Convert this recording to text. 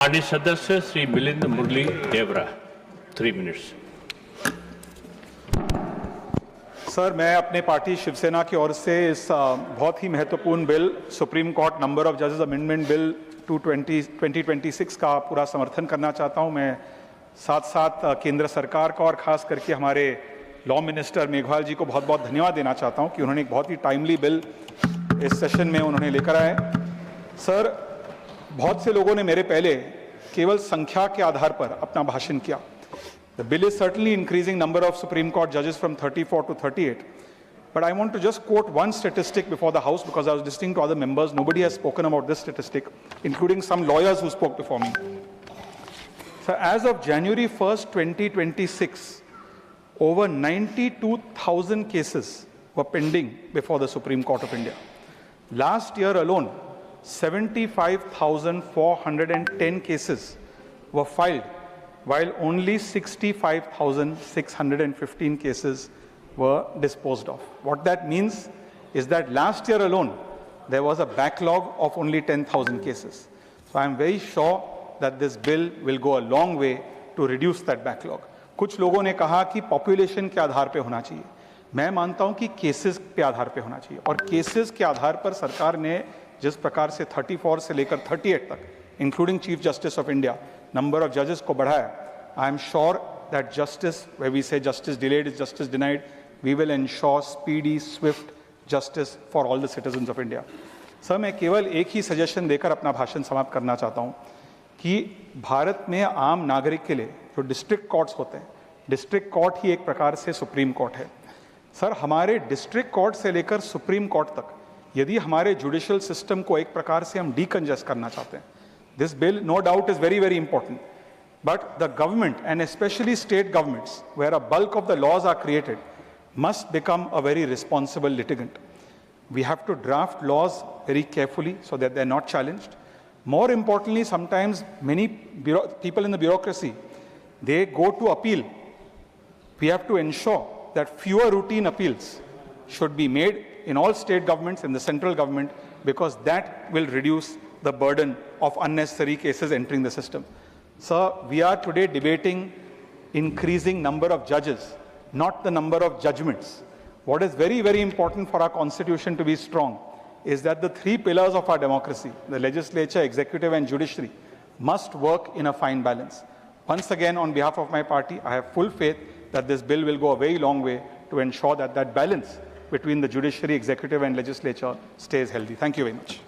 Party सदस्य श्री मिलिंद मुरली देवरा 3 minutes. Sir, मैं अपने पार्टी शिवसेना की ओर से इस बहुत ही महत्वपूर्ण bill supreme court number of जजेस अमेंडमेंट बिल 2026 का पूरा समर्थन करना चाहता हूं। मैं साथ साथ केंद्र सरकार का और खास करके हमारे लॉ मिनिस्टर मेघवाल जी को बहुत बहुत धन्यवाद देना चाहता हूं कि उन्होंने एक बहुत ही टाइमली बिल इस सेशन में उन्होंने लेकर आए। सर, बहुत से लोगों ने मेरे पहले केवल संख्या के आधार पर अपना भाषण किया। The bill is certainly increasing number of Supreme Court judges from 34 to 38. But I want to just quote one statistic before the House because I was listening to other members. Nobody has spoken about this statistic, including some lawyers who spoke before me. So as of January 1st, 2026, over 92,000 cases were pending before the Supreme Court of India. Last year alone, 75,410 cases were filed, while only 65,615 cases were disposed of. What that means is that last year alone, there was a backlog of only 10,000 cases. So I am very sure that this bill will go a long way to reduce that backlog. कुछ लोगों ने कहा कि population के आधार पे होना चाहिए। मैं मानता हूं कि केसेस पे आधार पे होना चाहिए, और केसेस के आधार पर सरकार ने जिस प्रकार से 34 से लेकर 38 तक, including chief justice of India, number of जजेस को बढ़ाया, I am sure that justice, where we say justice delayed is justice denied, we will ensure speedy, swift justice for all the citizens of India. Sir, मैं केवल एक ही suggestion देकर अपना भाषण समाप्त करना चाहता हूं कि भारत में आम नागरिक के लिए जो डिस्ट्रिक्ट कोर्ट्स होते हैं, डिस्ट्रिक्ट कोर्ट ही एक प्रकार से सुप्रीम कोर्ट है। सर, हमारे डिस्ट्रिक्ट कोर्ट से लेकर सुप्रीम कोर्ट तक यदि हमारे जुडिशियल सिस्टम को एक प्रकार से हम डीकंजेस्ट करना चाहते हैं, this bill no doubt is very very important, but the government and specially state governments where a bulk of the laws are created must become a very responsible litigant. We have to draft laws very carefully so that they're not challenged. More importantly, sometimes many people in the bureaucracy, they go to appeal. We have to ensure that fewer routine appeals should be made in all state governments and the central government, because that will reduce the burden of unnecessary cases entering the system. Sir, we are today debating increasing number of judges, not the number of judgments. What is very, very important for our constitution to be strong is that the three pillars of our democracy, the legislature, executive and judiciary, must work in a fine balance. Once again, on behalf of my party, I have full faith that this bill will go a very long way to ensure that that balance between the judiciary, executive and legislature stays healthy. Thank you very much.